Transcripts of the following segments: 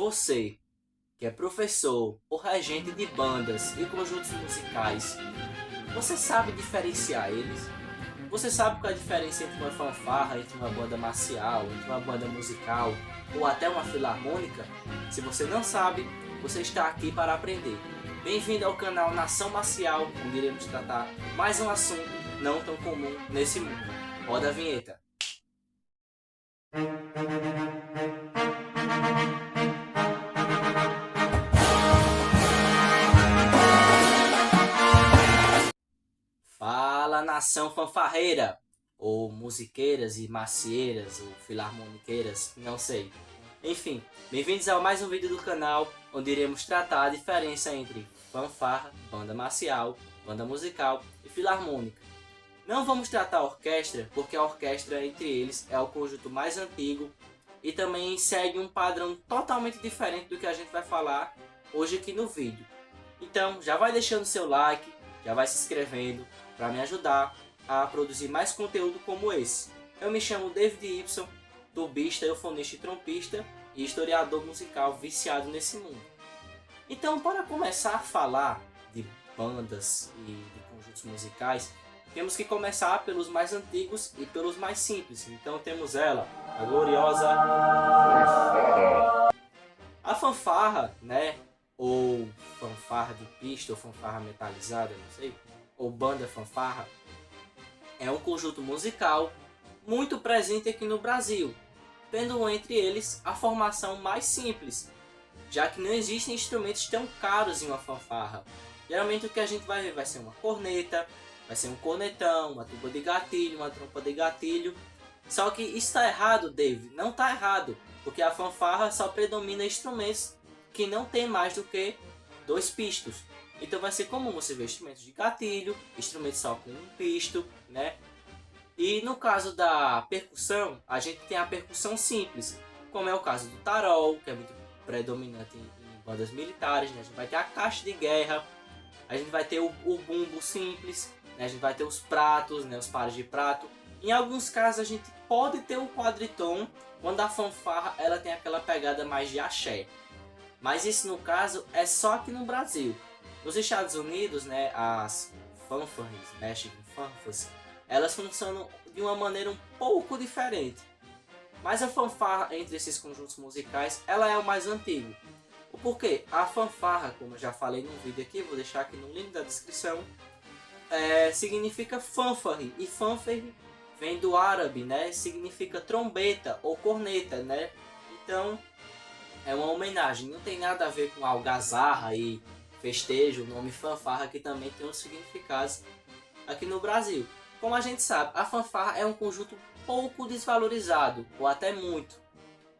Você, que é professor ou regente de bandas e conjuntos musicais, você sabe diferenciar eles? Você sabe qual é a diferença entre uma fanfarra, entre uma banda marcial, entre uma banda musical ou até uma filarmônica? Se você não sabe, você está aqui para aprender. Bem-vindo ao canal Nação Marcial, onde iremos tratar mais um assunto não tão comum nesse mundo. Roda a vinheta. Fala, nação fanfarreira, ou musiqueiras e macieiras, ou filarmoniqueiras, não sei. Enfim, bem-vindos a mais um vídeo do canal, onde iremos tratar a diferença entre fanfarra, banda marcial, banda musical e filarmônica. Não vamos tratar a orquestra, porque a orquestra entre eles é o conjunto mais antigo e também segue um padrão totalmente diferente do que a gente vai falar hoje aqui no vídeo. Então, já vai deixando seu like, já vai se inscrevendo, para me ajudar a produzir mais conteúdo como esse. Eu me chamo David Y, tubista, eufonista e trompista e historiador musical viciado nesse mundo. Então, para começar a falar de bandas e de conjuntos musicais, temos que começar pelos mais antigos e pelos mais simples. Então temos ela, a gloriosa a fanfarra, né? Ou fanfarra de pista, ou fanfarra metalizada, não sei, ou banda fanfarra, é um conjunto musical muito presente aqui no Brasil, tendo entre eles a formação mais simples, já que não existem instrumentos tão caros em uma fanfarra. Geralmente o que a gente vai ver vai ser uma corneta, vai ser um cornetão, uma tuba de gatilho, uma trompa de gatilho. Só que isso está errado, David. Não está errado, porque a fanfarra só predomina instrumentos que não tem mais do que 2 pistos. Então vai ser comum você ver instrumentos de gatilho, instrumentos só com um pisto, né? E no caso da percussão, a gente tem a percussão simples, como é o caso do tarol, que é muito predominante em bandas militares, né? A gente vai ter a caixa de guerra, a gente vai ter o bumbo simples, né? A gente vai ter os pratos, né? Os pares de prato. Em alguns casos a gente pode ter o quadritom, quando a fanfarra ela tem aquela pegada mais de axé. Mas isso no caso é só aqui no Brasil. Nos Estados Unidos, né, as fanfarras, Michigan fanfarras, elas funcionam de uma maneira um pouco diferente. Mas a fanfarra entre esses conjuntos musicais, ela é o mais antigo. O porquê? A fanfarra, como eu já falei no vídeo aqui, vou deixar aqui no link da descrição, significa fanfarre. E fanfarre vem do árabe, né, significa trombeta ou corneta, né? Então é uma homenagem, não tem nada a ver com algazarra e festejo. O nome fanfarra que também tem outros significados aqui no Brasil. Como a gente sabe, a fanfarra é um conjunto pouco desvalorizado, ou até muito.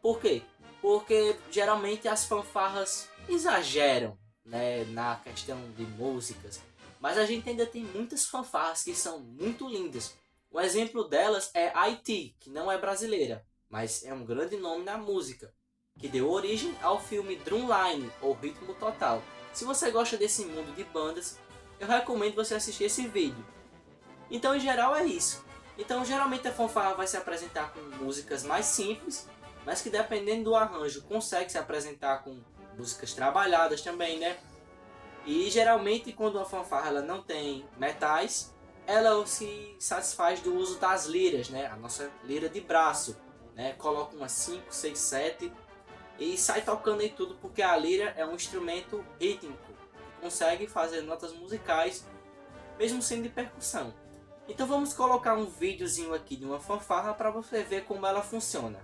Por quê? Porque geralmente as fanfarras exageram, né, na questão de músicas, mas a gente ainda tem muitas fanfarras que são muito lindas. Um exemplo delas é Haiti, que não é brasileira, mas é um grande nome na música, que deu origem ao filme Drumline, ou Ritmo Total. Se você gosta desse mundo de bandas, eu recomendo você assistir esse vídeo. Então, em geral, é isso. Então, geralmente a fanfarra vai se apresentar com músicas mais simples, mas que dependendo do arranjo, consegue se apresentar com músicas trabalhadas também, né? E geralmente, quando a fanfarra ela não tem metais, ela se satisfaz do uso das liras, né? A nossa lira de braço, né? Coloca umas 5, 6, 7 e sai tocando em tudo, porque a lira é um instrumento rítmico, que consegue fazer notas musicais, mesmo sendo de percussão. Então vamos colocar um videozinho aqui de uma fanfarra para você ver como ela funciona.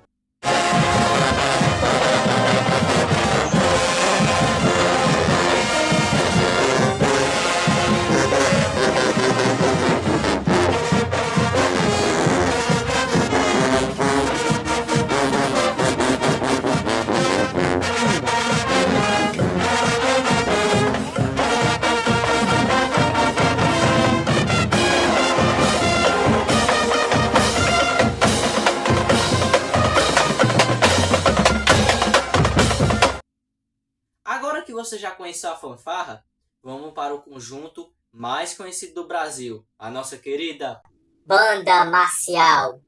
Agora que você já conheceu a fanfarra, vamos para o conjunto mais conhecido do Brasil, a nossa querida Banda marcial.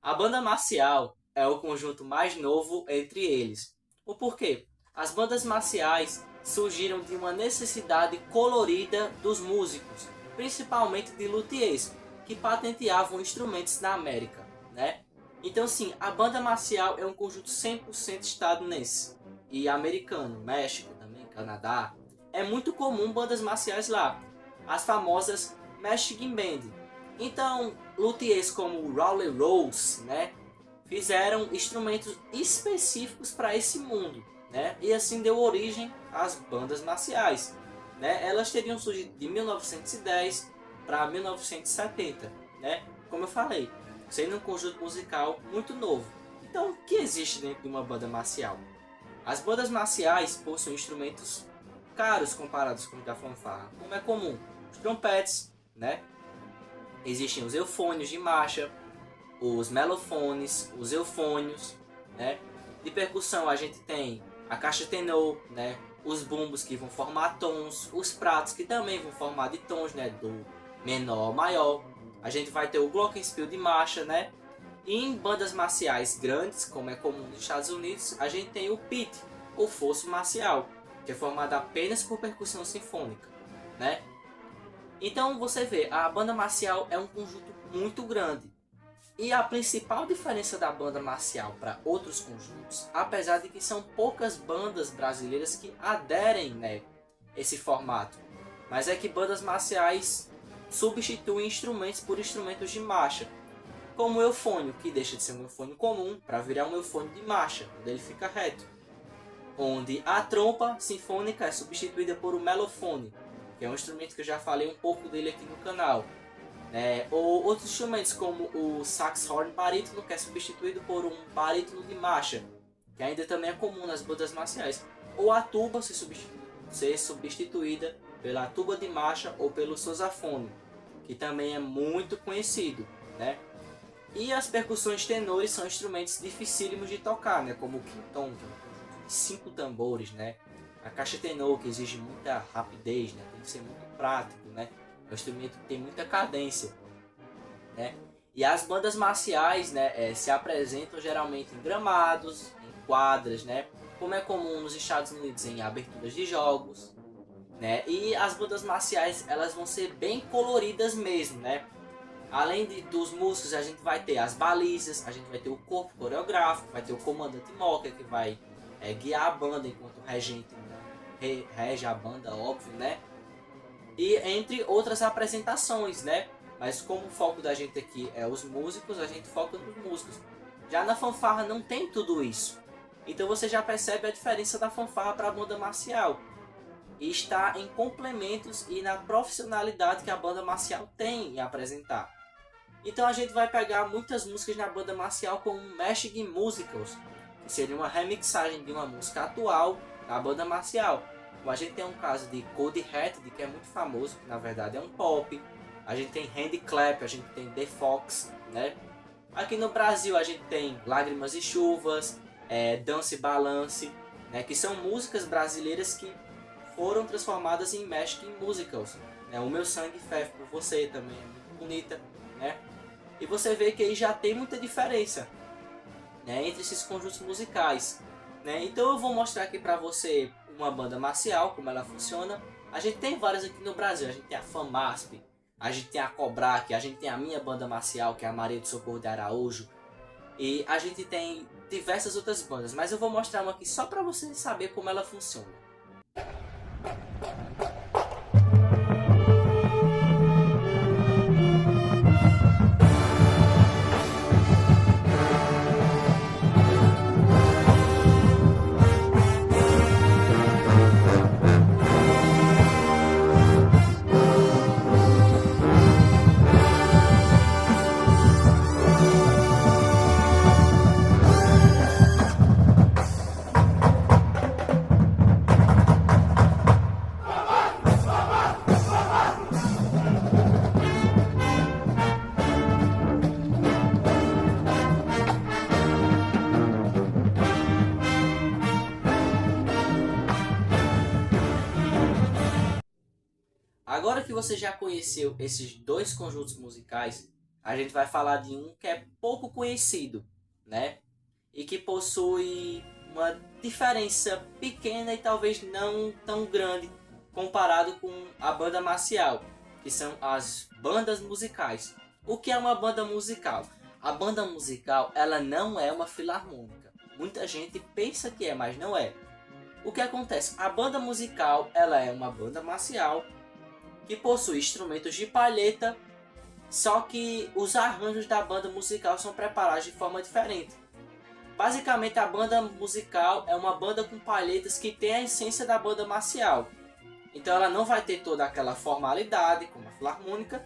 A banda marcial é o conjunto mais novo entre eles. O porquê? As bandas marciais surgiram de uma necessidade colorida dos músicos, principalmente de luthiers, que patenteavam instrumentos na América, né? Então, sim, a banda marcial é um conjunto 100% estadunidense e americano, México também, Canadá. É muito comum bandas marciais lá, as famosas Michigan Band. Então, luthiers como Rowley Rose, né, fizeram instrumentos específicos para esse mundo, né, e assim deu origem às bandas marciais, né. Elas teriam surgido de 1910 para 1970, né, como eu falei, sendo um conjunto musical muito novo. Então, o que existe dentro de uma banda marcial? As bandas marciais possuem instrumentos caros comparados com o da fanfarra, como é comum. Os trompetes, né? Existem os eufônios de marcha, os melofones, os eufônios, né? De percussão a gente tem a caixa tenor, né? Os bumbos que vão formar tons, os pratos que também vão formar de tons, né? Do menor ao maior. A gente vai ter o glockenspiel de marcha, né? E em bandas marciais grandes, como é comum nos Estados Unidos, a gente tem o pit, ou fosso marcial, que é formado apenas por percussão sinfônica, né? Então você vê, a banda marcial é um conjunto muito grande. E a principal diferença da banda marcial para outros conjuntos, apesar de que são poucas bandas brasileiras que aderem, né, esse formato, mas é que bandas marciais substituem instrumentos por instrumentos de marcha, como o eufônio, que deixa de ser um eufônio comum para virar um eufônio de marcha, onde ele fica reto, onde a trompa sinfônica é substituída por um melofone, que é um instrumento que eu já falei um pouco dele aqui no canal. Ou outros instrumentos como o saxhorn barítono, que é substituído por um barítono de marcha, que ainda também é comum nas bandas marciais. Ou a tuba ser substituída pela tuba de marcha ou pelo sousafone, que também é muito conhecido, né? E as percussões tenores são instrumentos dificílimos de tocar, né? Como o quinton, que é um conjunto de 5 tambores, né? A caixa tenor, que exige muita rapidez, né? Tem que ser muito prático, né? É um instrumento que tem muita cadência, né? E as bandas marciais, né, se apresentam geralmente em gramados, em quadras, né? Como é comum nos Estados Unidos em aberturas de jogos, né? E as bandas marciais, elas vão ser bem coloridas mesmo, né? Além dos músicos, a gente vai ter as balizas, a gente vai ter o corpo coreográfico, vai ter o comandante Mocker, que vai guiar a banda enquanto o regente, né, rege a banda, óbvio, né? E entre outras apresentações, né? Mas como o foco da gente aqui é os músicos, a gente foca nos músicos. Já na fanfarra não tem tudo isso. Então você já percebe a diferença da fanfarra para a banda marcial. E está em complementos e na profissionalidade que a banda marcial tem em apresentar. Então a gente vai pegar muitas músicas na banda marcial como Mashed Musicals, que seria uma remixagem de uma música atual na banda marcial. Como a gente tem um caso de Cold Hearted, que é muito famoso, que na verdade é um pop. A gente tem Hand Clap, a gente tem The Fox, né? Aqui no Brasil a gente tem Lágrimas e Chuvas, Dance Balance, né? Que são músicas brasileiras que foram transformadas em Mashed Musicals. Né? O Meu Sangue Ferve por Você também é muito bonita, né? E você vê que aí já tem muita diferença, né, entre esses conjuntos musicais, né? Então eu vou mostrar aqui para você uma banda marcial, como ela funciona. A gente tem várias aqui no Brasil, a gente tem a FAMASP, a gente tem a Cobrac, a gente tem a minha banda marcial, que é a Maria do Socorro de Araújo, e a gente tem diversas outras bandas, mas eu vou mostrar uma aqui só para você saber como ela funciona. Agora que você já conheceu esses dois conjuntos musicais, a gente vai falar de um que é pouco conhecido, né? E que possui uma diferença pequena e talvez não tão grande comparado com a banda marcial, que são as bandas musicais. O que é uma banda musical? A banda musical, ela não é uma filarmônica. Muita gente pensa que é, mas não é. O que acontece? A banda musical, ela é uma banda marcial que possui instrumentos de palheta, só que os arranjos da banda musical são preparados de forma diferente. Basicamente, a banda musical é uma banda com palhetas que tem a essência da banda marcial. Então ela não vai ter toda aquela formalidade como a filarmônica,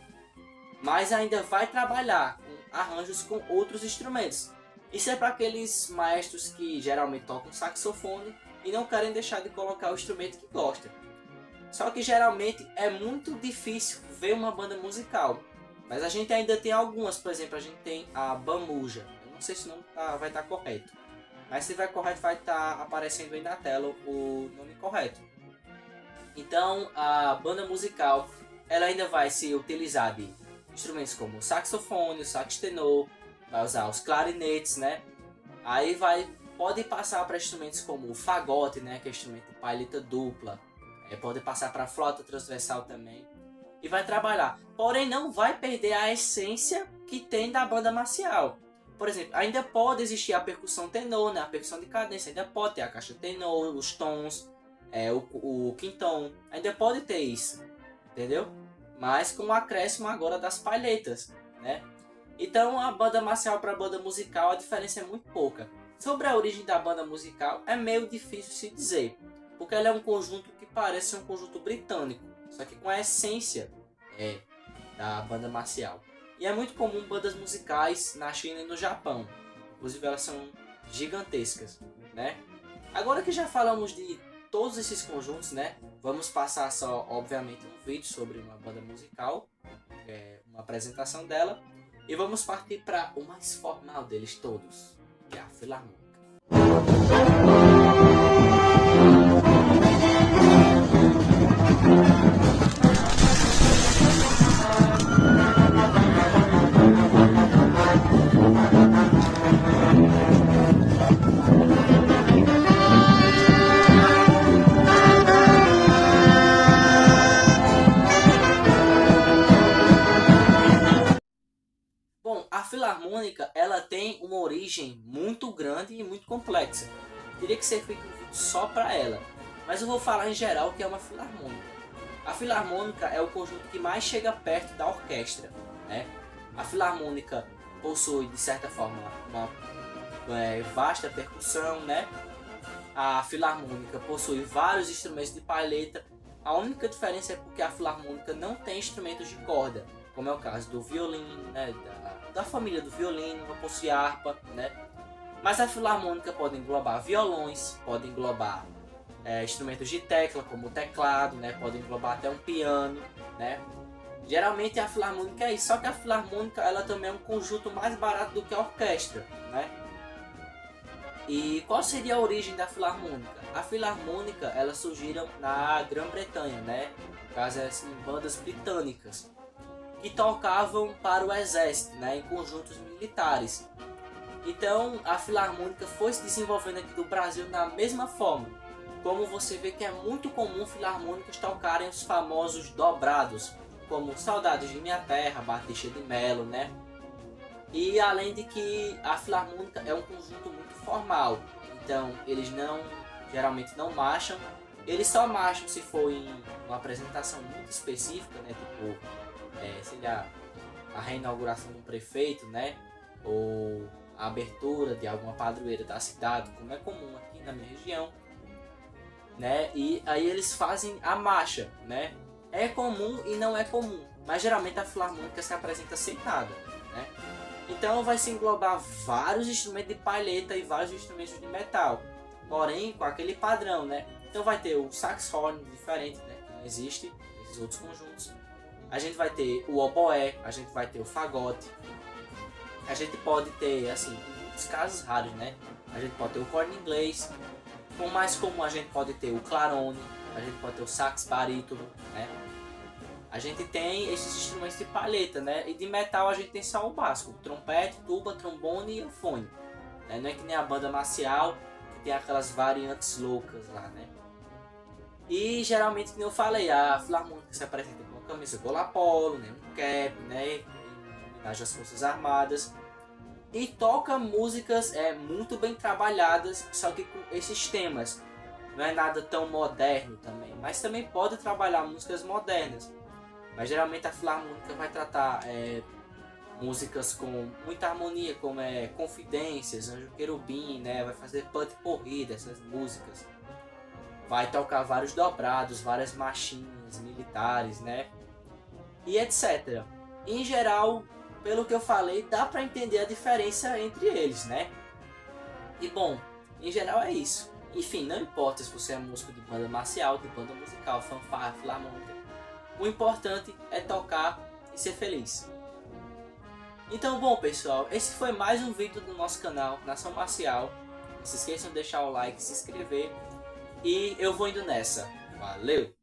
mas ainda vai trabalhar com arranjos com outros instrumentos. Isso é para aqueles maestros que geralmente tocam saxofone e não querem deixar de colocar o instrumento que gostam. Só que geralmente é muito difícil ver uma banda musical. Mas a gente ainda tem algumas, por exemplo, a gente tem a Bamuja. Eu não sei se o nome vai estar correto. Mas se vai correto, vai estar aparecendo aí na tela o nome correto. Então a banda musical, ela ainda vai se utilizar de instrumentos como o saxofone, o sax tenor, vai usar os clarinetes, né? Aí pode passar para instrumentos como o fagote, né? Que é instrumento de palheta dupla. Pode passar para flauta transversal também. E vai trabalhar. Porém, não vai perder a essência que tem da banda marcial. Por exemplo, ainda pode existir a percussão tenor, né? A percussão de cadência. Ainda pode ter a caixa tenor, os tons, o quintom. Ainda pode ter isso. Entendeu? Mas com o acréscimo agora das palhetas, né? Então, a banda marcial para a banda musical, a diferença é muito pouca. Sobre a origem da banda musical, é meio difícil se dizer. Porque ela é um conjunto que parece ser um conjunto britânico. Só que com a essência da banda marcial. E é muito comum bandas musicais na China e no Japão. Inclusive elas são gigantescas, né? Agora que já falamos de todos esses conjuntos, né? Vamos passar só, obviamente, um vídeo sobre uma banda musical. Uma apresentação dela. E vamos partir para o mais formal deles todos, que é a filarmônica. A filarmônica, ela tem uma origem muito grande e muito complexa. Teria que ser feito um vídeo só para ela, mas eu vou falar em geral o que é uma filarmônica. A filarmônica é o conjunto que mais chega perto da orquestra, né? A filarmônica possui, de certa forma, uma vasta percussão, né? A filarmônica possui vários instrumentos de palheta. A única diferença é porque a filarmônica não tem instrumentos de corda, como é o caso do violino, né? Da família do violino, não possui harpa, né? Mas a filarmônica pode englobar violões, pode englobar instrumentos de tecla, como o teclado, né? Pode englobar até um piano, né? Geralmente a filarmônica é isso, só que a filarmônica ela também é um conjunto mais barato do que a orquestra, né? E qual seria a origem da filarmônica? A filarmônica, ela surgiram na Grã-Bretanha, né? No caso, assim, bandas britânicas que tocavam para o exército, né, em conjuntos militares. Então a filarmônica foi se desenvolvendo aqui do Brasil da mesma forma. Como você vê que é muito comum filarmônicas tocarem os famosos dobrados, como Saudades de Minha Terra, Batista de Melo, né? E além de que a filarmônica é um conjunto muito formal, então eles geralmente não marcham. Eles só marcham se for em uma apresentação muito específica, né, tipo seja a reinauguração do prefeito, né? Ou a abertura de alguma padroeira da cidade, como é comum aqui na minha região, né? E aí eles fazem a marcha, né? É comum e não é comum, mas geralmente a filarmônica se apresenta sentada, né? Então vai se englobar vários instrumentos de palheta e vários instrumentos de metal, porém com aquele padrão, né? Então vai ter o saxofone diferente, né? Que não existe nesses outros conjuntos. A gente vai ter o oboé, a gente vai ter o fagote. A gente pode ter, assim, em muitos casos raros, né? A gente pode ter o corno inglês. Com o mais comum a gente pode ter o clarone, a gente pode ter o sax barítono, né? A gente tem esses instrumentos de palheta, né? E de metal a gente tem só o básico: trompete, tuba, trombone e fone. Não é que nem a banda marcial, que tem aquelas variantes loucas lá, né? E geralmente, como eu falei, a Filarmônica se apresenta com uma camisa gola polo, né? Um cap, né? Em homenagem às Forças Armadas. E toca músicas muito bem trabalhadas, só que com esses temas. Não é nada tão moderno também, mas também pode trabalhar músicas modernas. Mas geralmente a Filarmônica vai tratar músicas com muita harmonia, como Confidências, Anjo Querubim, né? Vai fazer pot-pourri dessas músicas. Vai tocar vários dobrados, várias marchinhas militares, né? E etc. Em geral, pelo que eu falei, dá pra entender a diferença entre eles, né? E bom, em geral é isso. Enfim, não importa se você é músico de banda marcial, de banda musical, fanfarra, filarmônica. O importante é tocar e ser feliz. Então, bom pessoal, esse foi mais um vídeo do nosso canal Nação Marcial. Não se esqueçam de deixar o like, se inscrever. E eu vou indo nessa. Valeu!